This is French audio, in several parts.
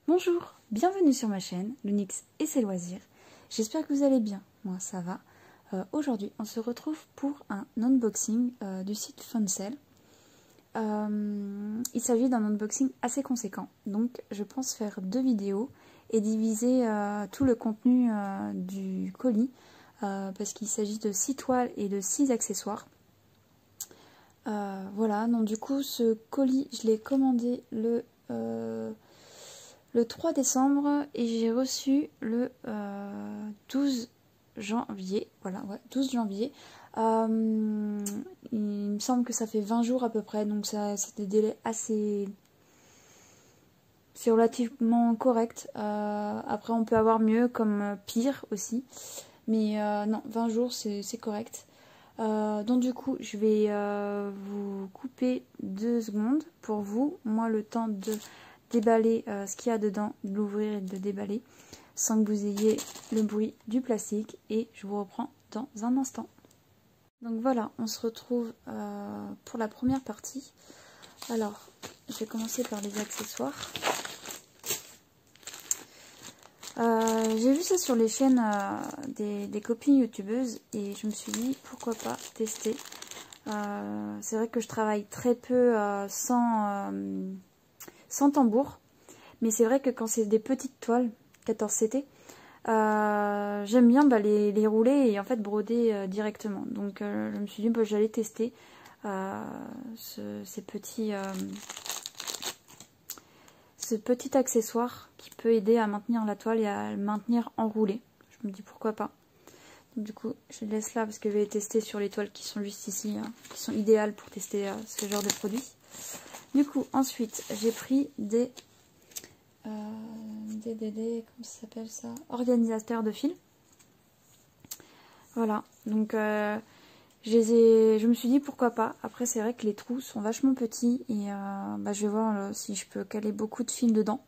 Bonjour, bienvenue sur ma chaîne, Lunix et ses loisirs. J'espère que vous allez bien, moi ça va. Aujourd'hui, on se retrouve pour un unboxing du site Funcell. Il s'agit d'un unboxing assez conséquent, donc je pense faire 2 vidéos et diviser tout le contenu du colis, parce qu'il s'agit de 6 toiles et de 6 accessoires. Voilà, donc du coup ce colis je l'ai commandé le 3 décembre et j'ai reçu le 12 janvier. Voilà, ouais, 12 janvier. Il me semble que ça fait 20 jours à peu près, donc c'est des délais assez... C'est relativement correct. Après on peut avoir mieux comme pire aussi. Mais non, 20 jours c'est correct. Donc du coup je vais vous couper 2 secondes pour vous, moi le temps de déballer ce qu'il y a dedans, de l'ouvrir et de le déballer sans que vous ayez le bruit du plastique, et je vous reprends dans un instant. Donc voilà, on se retrouve pour la première partie. Alors je vais commencer par les accessoires. J'ai vu ça sur les chaînes des copines youtubeuses et je me suis dit pourquoi pas tester. C'est vrai que je travaille très peu sans tambour, mais c'est vrai que quand c'est des petites toiles 14 CT, j'aime bien les rouler et en fait broder directement. Donc je me suis dit j'allais tester ce petit accessoire qui peut aider à maintenir la toile et à le maintenir enroulée. Je me dis pourquoi pas. Donc, du coup, je le laisse là parce que je vais tester sur les toiles qui sont juste ici, qui sont idéales pour tester ce genre de produit. Du coup, ensuite, j'ai pris des comment ça s'appelle ça, organisateurs de fils. Voilà, donc je me suis dit pourquoi pas. Après, c'est vrai que les trous sont vachement petits et je vais voir si je peux caler beaucoup de fils dedans.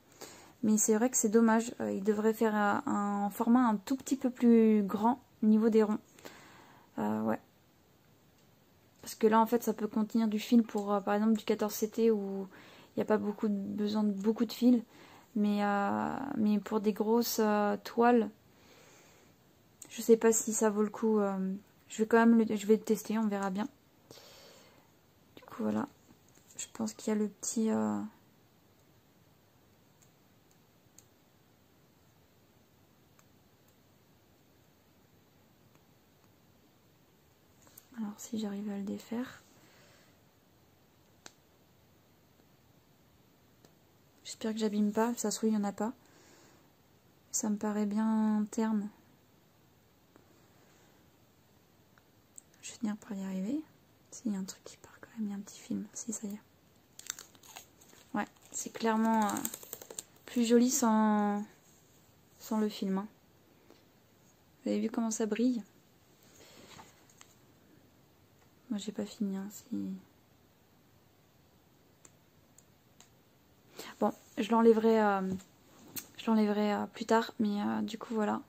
Mais c'est vrai que c'est dommage, il devrait faire un format un tout petit peu plus grand au niveau des ronds. Ouais. Parce que là, en fait, ça peut contenir du fil pour, par exemple, du 14 CT où il n'y a pas besoin de beaucoup de fils. Mais pour des grosses toiles, je sais pas si ça vaut le coup. Je vais le tester, on verra bien. Du coup, voilà. Je pense qu'il y a le petit... Alors, si j'arrive à le défaire. J'espère que j'abîme pas. Ça se trouve, il n'y en a pas. Ça me paraît bien terne. Je vais finir par y arriver. S'il y a un truc qui part quand même, il y a un petit film. Si, ça y est. Ouais, c'est clairement plus joli sans le film. Hein. Vous avez vu comment ça brille? Moi, j'ai pas fini. Hein, Bon, je l'enlèverai plus tard. Mais du coup, voilà.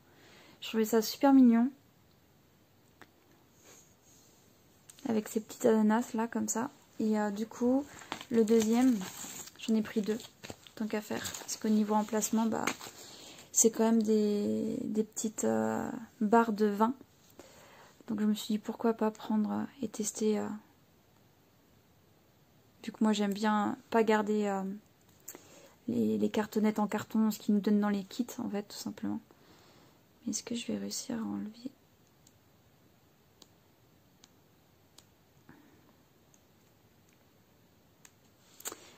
Je trouvais ça super mignon. Avec ces petites ananas là, comme ça. Et du coup, le deuxième, j'en ai pris 2. Tant qu'à faire. Parce qu'au niveau emplacement, c'est quand même des petites barres de vin. Donc je me suis dit pourquoi pas prendre et tester. Vu que moi j'aime bien pas garder les cartonnettes en carton, ce qu'ils nous donnent dans les kits en fait, tout simplement. Mais est-ce que je vais réussir à enlever?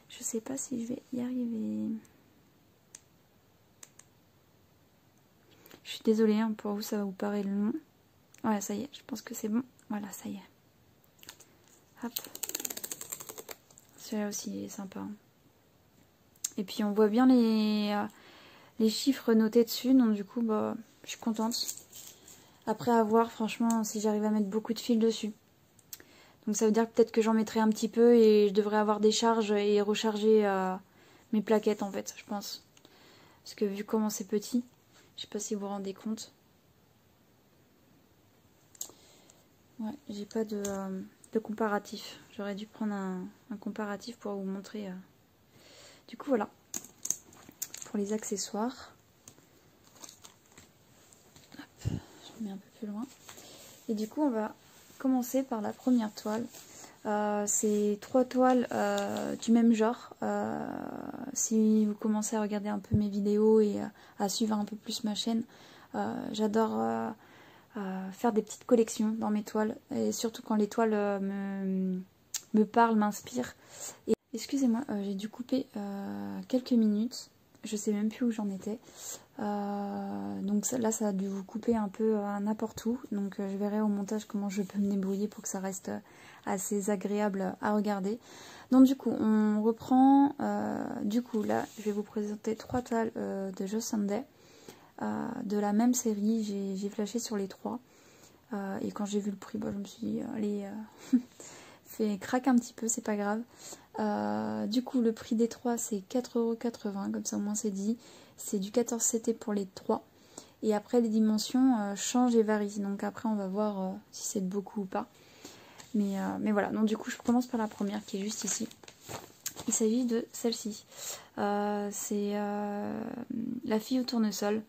Je sais pas si je vais y arriver. Je suis désolée, hein, pour vous ça va vous paraître long. Voilà, ça y est, je pense que c'est bon. Voilà, ça y est. Hop. Celui-là aussi est sympa. Hein. Et puis on voit bien les chiffres notés dessus, donc du coup, je suis contente. Après à voir, franchement, si j'arrive à mettre beaucoup de fils dessus. Donc ça veut dire peut-être que j'en mettrai un petit peu et je devrais avoir des charges et recharger mes plaquettes en fait, je pense. Parce que vu comment c'est petit, je sais pas si vous vous rendez compte. Ouais, j'ai pas de comparatif. J'aurais dû prendre un comparatif pour vous montrer. Du coup voilà. pour les accessoires. Hop, je mets un peu plus loin. Et du coup, on va commencer par la première toile. C'est 3 toiles du même genre. Si vous commencez à regarder un peu mes vidéos et à suivre un peu plus ma chaîne, j'adore faire des petites collections dans mes toiles. Et surtout quand les toiles me parlent, m'inspirent. Excusez-moi, j'ai dû couper quelques minutes. Je sais même plus où j'en étais. Donc là, ça a dû vous couper un peu à n'importe où. Donc je verrai au montage comment je peux me débrouiller pour que ça reste assez agréable à regarder. Donc du coup, on reprend. Du coup, là, je vais vous présenter 3 toiles de Joe Sunday. De la même série, j'ai flashé sur les 3. Et quand j'ai vu le prix, bah, je me suis dit, allez, fait craque un petit peu, c'est pas grave. Du coup, le prix des 3, c'est 4,80 €, comme ça au moins c'est dit. C'est du 14 CT pour les 3. Et après, les dimensions changent et varient. Donc après, on va voir si c'est beaucoup ou pas. Mais voilà, donc du coup, je commence par la première qui est juste ici. Il s'agit de celle-ci. C'est la fille au tournesol.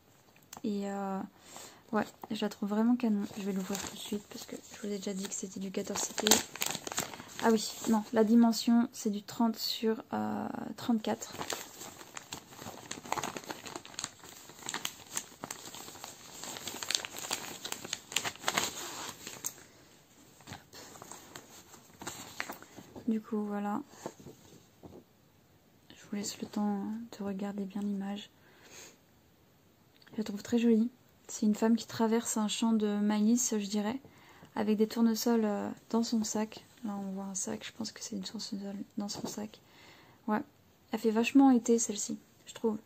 Et ouais, je la trouve vraiment canon. Je vais l'ouvrir tout de suite parce que je vous ai déjà dit que c'était du 14 CT. Ah oui, non, la dimension c'est du 30 sur 34. Du coup, voilà. Je vous laisse le temps de regarder bien l'image. Je la trouve très jolie. C'est une femme qui traverse un champ de maïs, je dirais, avec des tournesols dans son sac. Là, on voit un sac, je pense que c'est une tournesol dans son sac. Ouais, elle fait vachement été celle-ci, je trouve.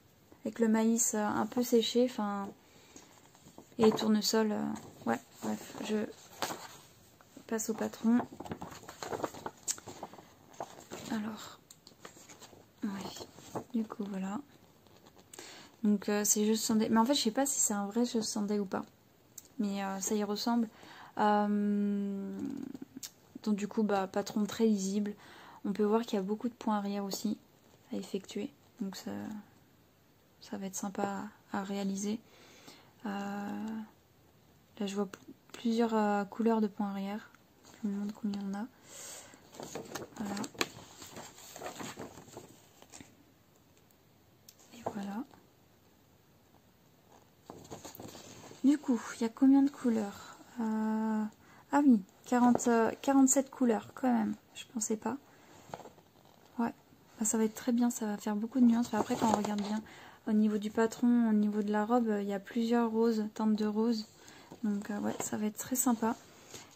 Avec le maïs un peu séché, enfin... Et les tournesols, ouais, bref, je passe au patron. Alors, ouais, du coup, voilà. Donc, c'est Joe Sunday. Mais en fait, je sais pas si c'est un vrai Joe Sunday ou pas. Mais ça y ressemble. Donc, du coup, bah, patron très lisible. On peut voir qu'il y a beaucoup de points arrière aussi à effectuer. Donc, ça va être sympa à réaliser. Là, je vois plusieurs couleurs de points arrière. Je vous montre combien on a. Voilà. Et voilà. Du coup, il y a combien de couleurs? Ah oui, 47 couleurs quand même. Je pensais pas. Ouais, bah, ça va être très bien. Ça va faire beaucoup de nuances. Enfin, après, quand on regarde bien au niveau du patron, au niveau de la robe, il y a plusieurs roses, teintes de rose. Donc ouais, ça va être très sympa.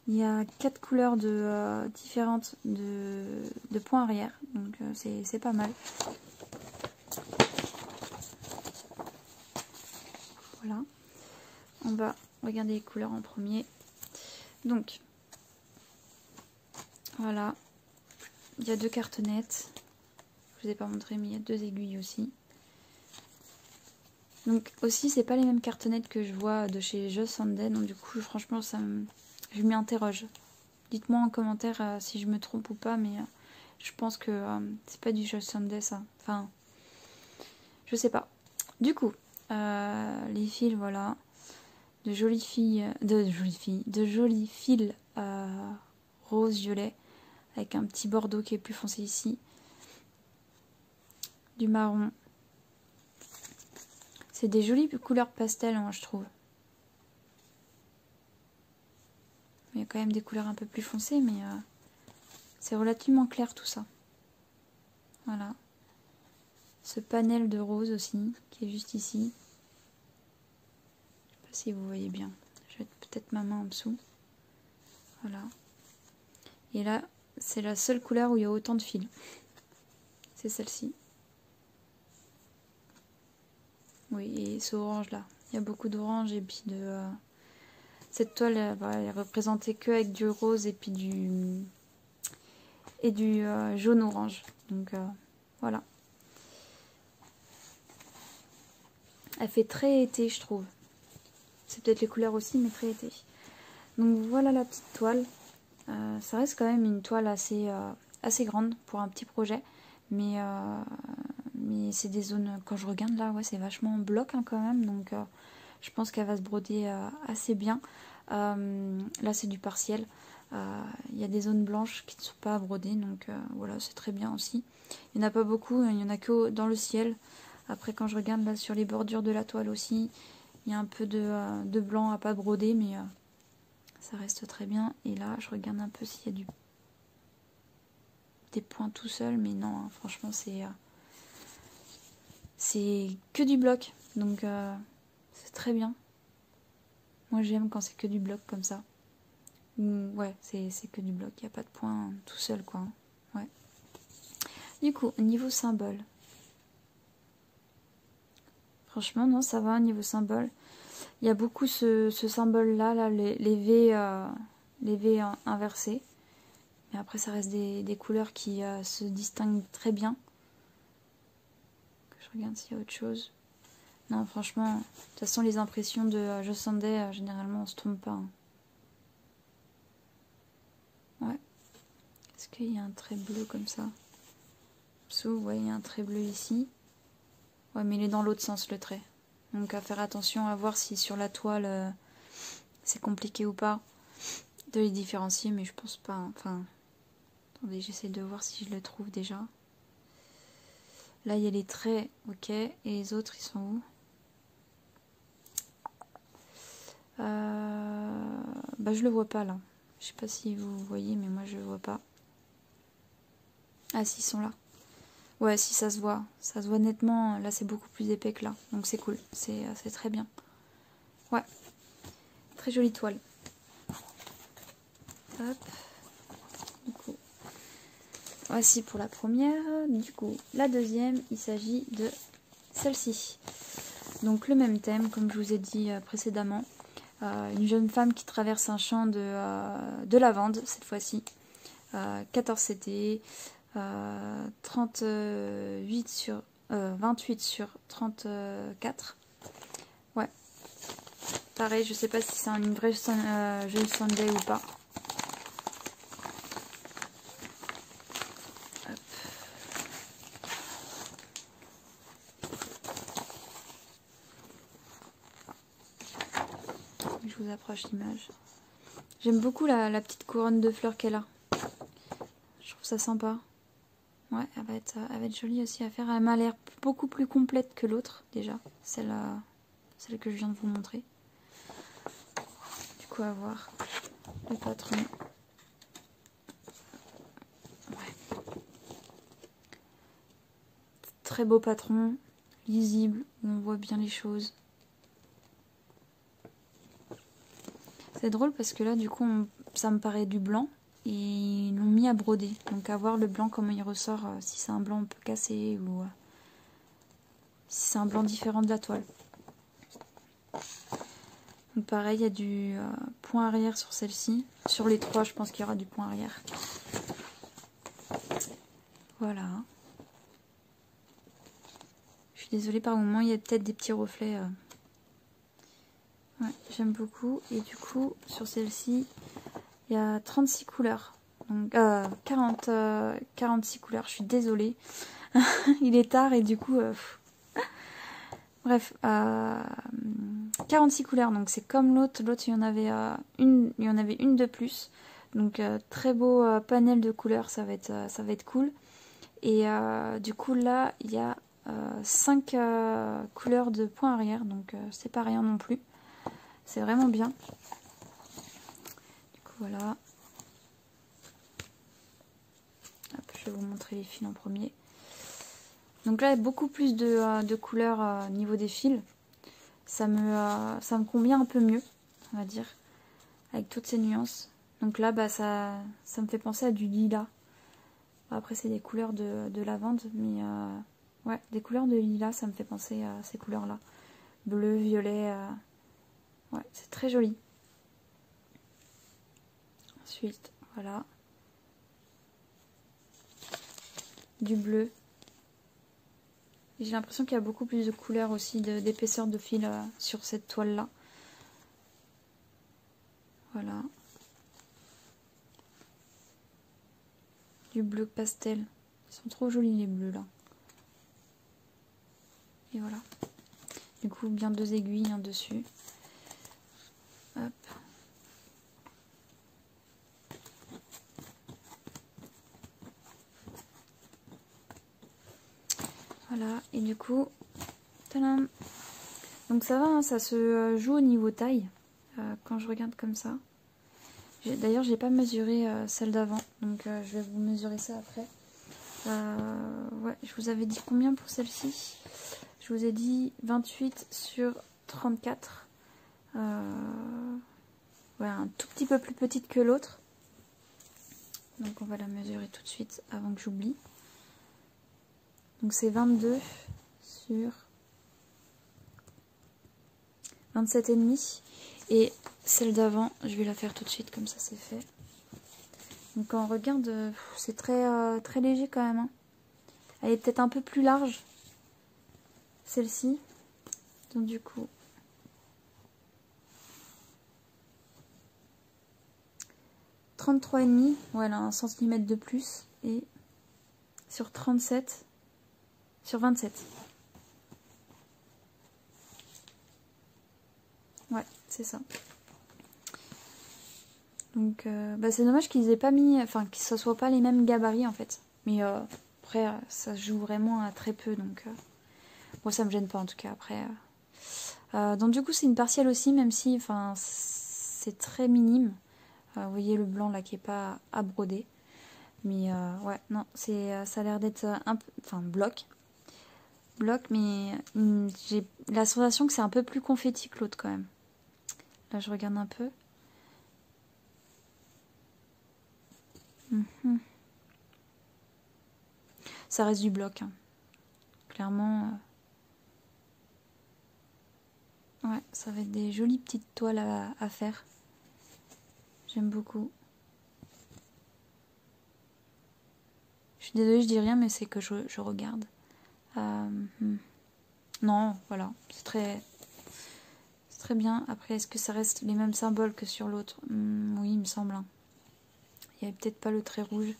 Il y a 4 couleurs différentes de points arrière. Donc c'est pas mal. Voilà. On va regarder les couleurs en premier. Donc, voilà. Il y a 2 cartonnettes. Je vous ai pas montré, mais il y a 2 aiguilles aussi. Donc aussi, c'est pas les mêmes cartonnettes que je vois de chez Joe Sunday. Donc du coup, franchement, je m'y interroge. Dites-moi en commentaire si je me trompe ou pas, mais je pense que c'est pas du Joe Sunday ça. Enfin, je sais pas. Du coup, les fils, voilà. De jolis fils rose-violet avec un petit bordeaux qui est plus foncé ici, du marron. C'est des jolies couleurs pastel, moi je trouve. Il y a quand même des couleurs un peu plus foncées, mais c'est relativement clair tout ça. Voilà. Ce panel de rose aussi, qui est juste ici. Je sais pas si vous voyez bien. Je vais mettre peut-être ma main en dessous. Voilà. Et là, c'est la seule couleur où il y a autant de fils. C'est celle-ci. Oui, et ce orange là. Il y a beaucoup d'orange et puis de... Cette toile, elle est représentée que avec du rose et puis du jaune-orange. Donc voilà. Elle fait très été, je trouve. C'est peut-être les couleurs aussi, mais très été. Donc voilà la petite toile. Ça reste quand même une toile assez grande pour un petit projet. Mais mais c'est des zones, quand je regarde là, ouais, c'est vachement en bloc hein, quand même, donc je pense qu'elle va se broder assez bien. Là c'est du partiel, il y a des zones blanches qui ne sont pas à broder, donc voilà, c'est très bien aussi. Il n'y en a pas beaucoup, il n'y en a que dans le ciel. Après quand je regarde là sur les bordures de la toile aussi, il y a un peu de blanc à pas broder, mais ça reste très bien. Et là je regarde un peu s'il y a des points tout seul, mais non, hein, franchement c'est que du bloc, donc c'est très bien. Moi j'aime quand c'est que du bloc comme ça. Ouais, c'est que du bloc, il n'y a pas de point tout seul quoi. Ouais. Du coup, niveau symbole. Franchement, non, ça va, niveau symbole. Il y a beaucoup ce symbole-là, là, les V inversés. Mais après, ça reste des couleurs qui se distinguent très bien. Je regarde s'il y a autre chose. Non, franchement, de toute façon, les impressions de Josandé, généralement, on se trompe pas. Hein. Ouais. Est-ce qu'il y a un trait bleu comme ça? Ouais, il y a un trait bleu ici. Ouais, mais il est dans l'autre sens, le trait. Donc, à faire attention à voir si sur la toile, c'est compliqué ou pas de les différencier, mais je pense pas. Hein. Enfin, attendez, j'essaie de voir si je le trouve déjà. Là, il y a les traits, ok. Et les autres, ils sont où? Bah, je le vois pas là. Je sais pas si vous voyez, mais moi je le vois pas. Ah, si, ils sont là. Ouais, si, ça se voit. Ça se voit nettement. Là, c'est beaucoup plus épais que là. Donc, c'est cool. C'est très bien. Ouais. Très jolie toile. Hop. Du coup, voici pour la première. Du coup, la deuxième, il s'agit de celle-ci. Donc, le même thème, comme je vous ai dit précédemment. Une jeune femme qui traverse un champ de lavande, cette fois-ci. 14 CT. 38 sur 28 sur 34. Ouais. Pareil, je sais pas si c'est une vraie jeu Sunday ou pas. Hop. Je vous approche l'image. J'aime beaucoup la petite couronne de fleurs qu'elle a. Je trouve ça sympa. Ouais, elle va être jolie aussi à faire. Elle m'a l'air beaucoup plus complète que l'autre, déjà. Celle que je viens de vous montrer. Du coup, à voir le patron. Ouais. Très beau patron, lisible, où on voit bien les choses. C'est drôle parce que là, du coup, ça me paraît du blanc. Et ils l'ont mis à broder. Donc à voir le blanc comment il ressort, si c'est un blanc un peu cassé ou si c'est un blanc différent de la toile. Donc pareil, il y a du point arrière sur celle-ci. Sur les trois, je pense qu'il y aura du point arrière. Voilà. Je suis désolée, par moment, il y a peut-être des petits reflets. Ouais, j'aime beaucoup. Et du coup, sur celle-ci, il y a 36 couleurs. Donc 46 couleurs, je suis désolée. Il est tard et du coup... Bref, 46 couleurs, donc c'est comme l'autre. L'autre, il y en avait une de plus. Donc très beau panel de couleurs, ça va être cool. Et du coup là, il y a 5 couleurs de point arrière, donc c'est pas rien non plus. C'est vraiment bien. Du coup voilà. Hop, je vais vous montrer les fils en premier. Donc là, il y a beaucoup plus de couleurs au niveau des fils. Ça me convient un peu mieux, on va dire, avec toutes ces nuances. Donc là, bah, ça me fait penser à du lilas. Après, c'est des couleurs de lavande, mais ouais, des couleurs de lilas, ça me fait penser à ces couleurs-là. Bleu, violet, ouais, c'est très joli. Ensuite, voilà. Du bleu. J'ai l'impression qu'il y a beaucoup plus de couleurs aussi, d'épaisseur de fil sur cette toile-là. Voilà. Du bleu pastel. Ils sont trop jolis les bleus là. Et voilà. Du coup, bien 2 aiguilles dessus. Hop. Voilà, et du coup, tadam. Donc ça va, hein, ça se joue au niveau taille, quand je regarde comme ça. D'ailleurs, j'ai pas mesuré celle d'avant, donc je vais vous mesurer ça après. Ouais, je vous avais dit combien pour celle-ci? Je vous ai dit 28 sur 34. Ouais, un tout petit peu plus petite que l'autre. Donc on va la mesurer tout de suite avant que j'oublie. Donc c'est 22 sur 27,5. Et celle d'avant, je vais la faire tout de suite, comme ça c'est fait. Donc quand on regarde, c'est très léger quand même. Hein. Elle est peut-être un peu plus large, celle-ci. Donc du coup... 33,5, voilà, 1 cm de plus. Et sur 37, sur 27. Ouais, c'est ça. Donc, bah c'est dommage qu'ils aient pas mis, enfin, que ce soit pas les mêmes gabarits en fait. Mais après, ça se joue vraiment à très peu, donc bon, ça me gêne pas en tout cas. Après, donc du coup, c'est une partielle aussi, même si, enfin, c'est très minime. Vous voyez le blanc là qui est pas à broder. Mais ouais, non, ça a l'air d'être un peu, enfin, bloc, mais j'ai la sensation que c'est un peu plus confetti que l'autre quand même. Là, je regarde un peu. Ça reste du bloc, hein. Clairement. Ouais, ça va être des jolies petites toiles à faire. J'aime beaucoup. Je suis désolée, je dis rien, mais c'est que je regarde. Non, voilà, c'est très bien. Après, est-ce que ça reste les mêmes symboles que sur l'autre? Oui, il me semble. Hein. Il n'y avait peut-être pas le trait rouge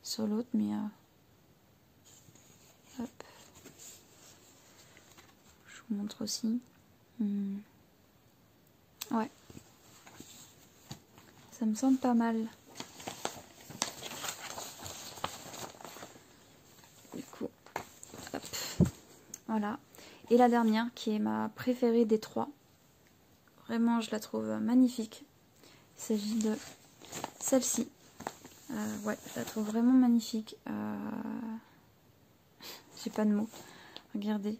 sur l'autre, mais... Hop. Je vous montre aussi. Ouais. Ça me semble pas mal. Du coup, hop. Voilà. Et la dernière, qui est ma préférée des trois. Vraiment, je la trouve magnifique. Il s'agit de celle-ci. Ouais, je la trouve vraiment magnifique. J'ai pas de mots. Regardez.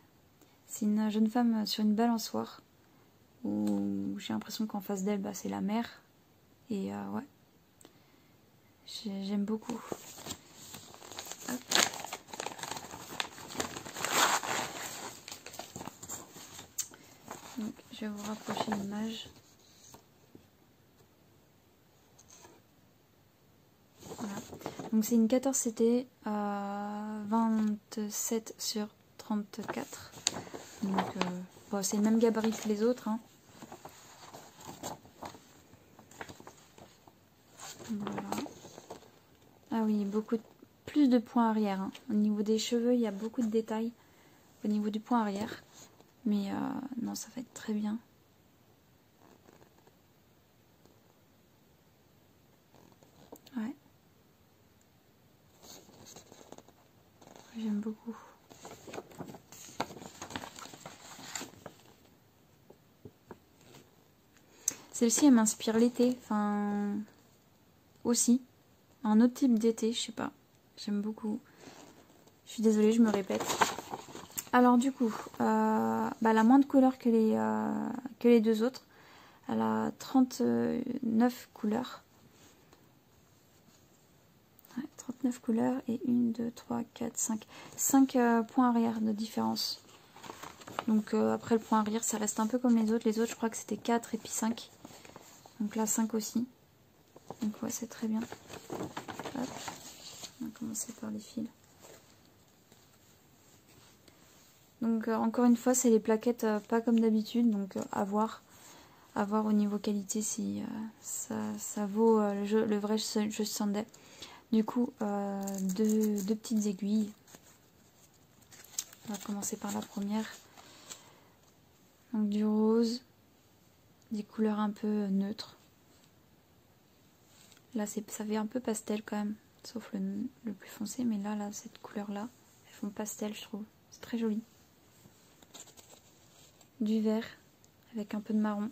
C'est une jeune femme sur une balançoire. Où j'ai l'impression qu'en face d'elle, bah, c'est la mer. Et ouais. J'aime beaucoup. Hop. Donc, je vais vous rapprocher l'image. Voilà. Donc c'est une 14 CT 27 sur 34. Donc bon, c'est le même gabarit que les autres. Hein. Voilà. Ah oui, plus de points arrière. Hein. Au niveau des cheveux, il y a beaucoup de détails au niveau du point arrière. Mais non, ça va être très bien. Ouais. J'aime beaucoup. Celle-ci, elle m'inspire l'été. Enfin, aussi. Un autre type d'été, je sais pas. J'aime beaucoup. Je suis désolée, je me répète. Alors du coup, bah, elle a moins de couleurs que les deux autres. Elle a 39 couleurs. Ouais, 39 couleurs et 1, 2, 3, 4, 5. 5 points arrière de différence. Donc après le point arrière, ça reste un peu comme les autres. Les autres, je crois que c'était 4 et puis 5. Donc là, 5 aussi. Donc ouais, c'est très bien. Hop. On va commencer par les fils. Donc encore une fois, c'est les plaquettes pas comme d'habitude, donc à voir au niveau qualité si ça vaut le vrai jeu Sunday. Du coup, deux petites aiguilles. On va commencer par la première. Donc du rose, des couleurs un peu neutres. Là ça fait un peu pastel quand même, sauf le plus foncé, mais là cette couleur là, elles font pastel je trouve, c'est très joli. Du vert avec un peu de marron,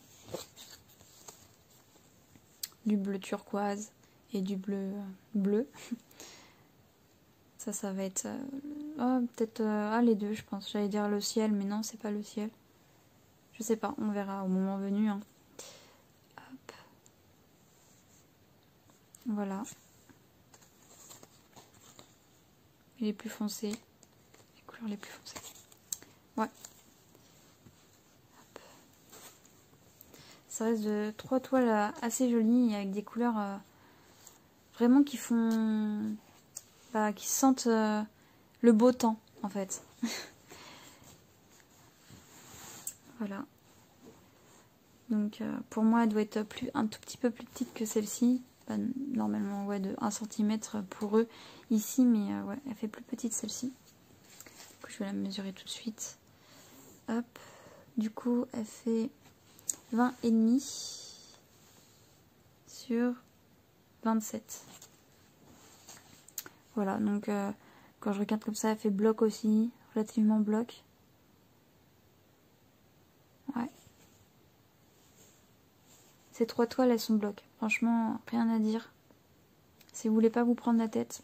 du bleu turquoise et du bleu. Ça va être peut-être les deux je pense. J'allais dire le ciel, mais non c'est pas le ciel. Je sais pas, on verra au moment venu. Hein. Hop. Voilà. Les plus foncés. Les couleurs les plus foncées. Ouais. Hop. Ça reste de 3 toiles assez jolies avec des couleurs vraiment qui font... qui sentent le beau temps en fait. Voilà. Donc pour moi elle doit être un tout petit peu plus petite que celle-ci. Normalement ouais, de 1 cm pour eux ici, mais ouais, elle fait plus petite celle-ci. Je vais la mesurer tout de suite. Hop. Du coup elle fait 20,5 sur 27. Voilà, donc quand je regarde comme ça, elle fait bloc aussi, relativement bloc. Ouais. Ces 3 toiles, elles sont bloc. Franchement, rien à dire. Si vous voulez pas vous prendre la tête,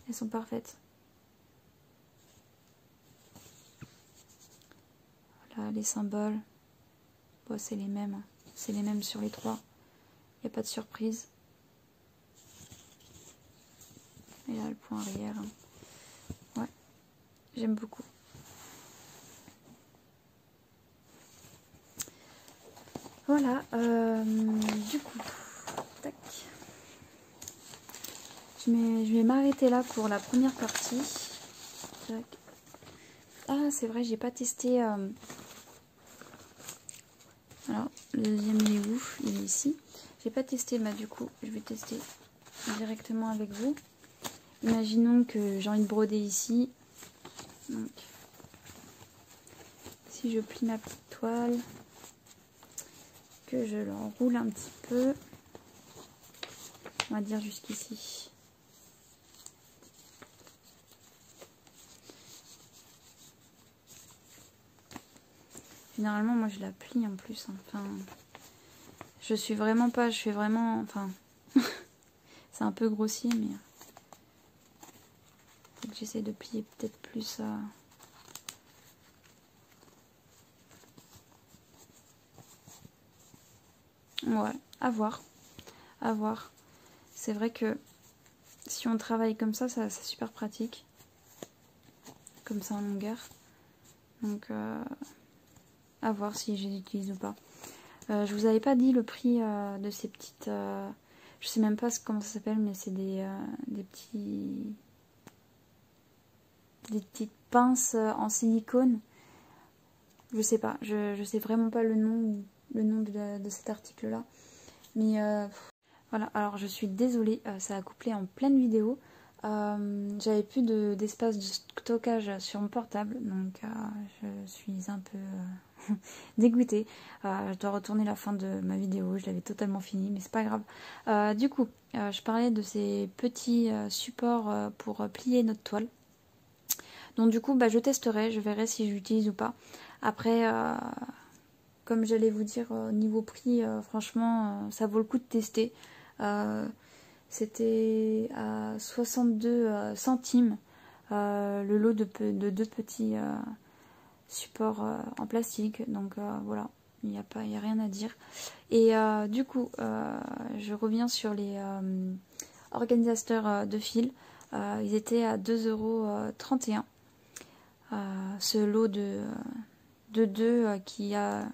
elles sont parfaites. Voilà, les symboles. Bon, c'est les mêmes. Hein. C'est les mêmes sur les 3. Il n'y a pas de surprise. Et là, le point arrière. Ouais, j'aime beaucoup. Voilà, du coup, tac. Je vais m'arrêter là pour la première partie. Tac. Ah, c'est vrai, j'ai pas testé. Alors, le deuxième, il est où? Il est ici. J'ai pas testé, du coup, je vais tester directement avec vous. Imaginons que j'ai envie de broder ici. Donc, si je plie ma petite toile, que je l'enroule un petit peu, on va dire jusqu'ici. Généralement, moi, je la plie en plus. Enfin, je suis vraiment pas, je fais vraiment, enfin, c'est un peu grossier, mais j'essaie de plier peut-être plus. Ouais, à voir. À voir. C'est vrai que si on travaille comme ça, c'est super pratique. Comme ça en longueur. Donc, à voir si je les utilise ou pas. Je vous avais pas dit le prix de ces petites... je sais même pas comment ça s'appelle, mais c'est des petites pinces en silicone. Je sais pas. Je sais vraiment pas le nom de cet article-là. Mais voilà, alors je suis désolée, ça a couplé en pleine vidéo. J'avais plus d'espace de stockage sur mon portable, donc je suis un peu dégoûtée. Je dois retourner la fin de ma vidéo, je l'avais totalement finie, mais c'est pas grave. Du coup, je parlais de ces petits supports pour plier notre toile. Donc du coup, je testerai, je verrai si je l'utilise ou pas. Après, comme j'allais vous dire, niveau prix, franchement, ça vaut le coup de tester. C'était à 62 centimes le lot de 2 petits supports en plastique. Donc voilà, il n'y a rien à dire. Et du coup, je reviens sur les organisateurs de fil. Ils étaient à 2,31 €. Ce lot de 2 qui a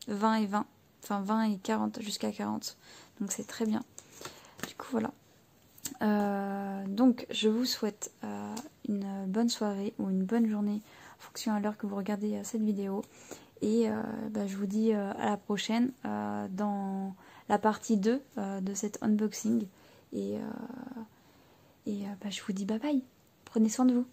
20 et 20. Enfin 20 et 40 jusqu'à 40. Donc c'est très bien. Du coup voilà. Donc je vous souhaite une bonne soirée ou une bonne journée en fonction à l'heure que vous regardez cette vidéo. Et je vous dis à la prochaine dans la partie 2 de cet unboxing. Et je vous dis bye bye. Prenez soin de vous.